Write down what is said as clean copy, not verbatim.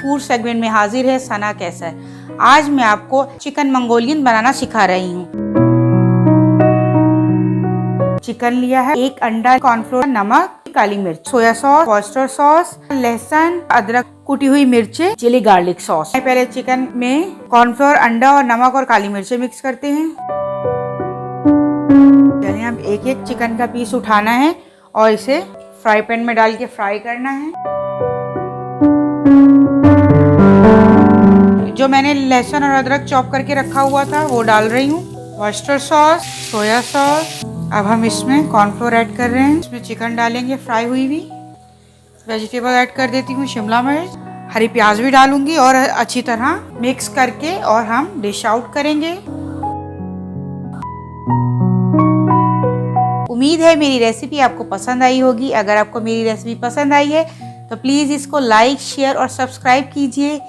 Food segment में हाजिर है सना कैसर। आज मैं आपको चिकन मंगोलियन बनाना सिखा रही हूँ। चिकन लिया है, 1 अंडा, कॉर्नफ्लोर, नमक, काली मिर्च, सोया सॉस, ऑयस्टर सॉस, लहसुन, अदरक, कुटी हुई मिर्चें, चिली गार्लिक सॉस। पहले चिकन में कॉर्नफ्लोर, अंडा और नमक और काली मिर्चें मिक्स करते हैं। चलिए अब एक एक चिकन का पीस उठाना है और इसे फ्राई पैन में डाल के फ्राई करना है। जो मैंने लहसुन और अदरक चॉप करके रखा हुआ था वो डाल रही हूँ। Oyster sauce, soya sauce. अब हम इसमें कॉर्नफ्लोर ऐड कर रहे हैं। इसमें चिकन डालेंगे फ्राई हुई भी। वेजिटेबल ऐड कर देती हूँ, शिमला मिर्च, हरी प्याज भी डालूंगी और अच्छी तरह मिक्स करके और हम डिश आउट करेंगे। उम्मीद है मेरी रेसिपी आपको पसंद आई होगी। अगर आपको मेरी रेसिपी पसंद आई है तो प्लीज़ इसको लाइक, शेयर और सब्सक्राइब कीजिए।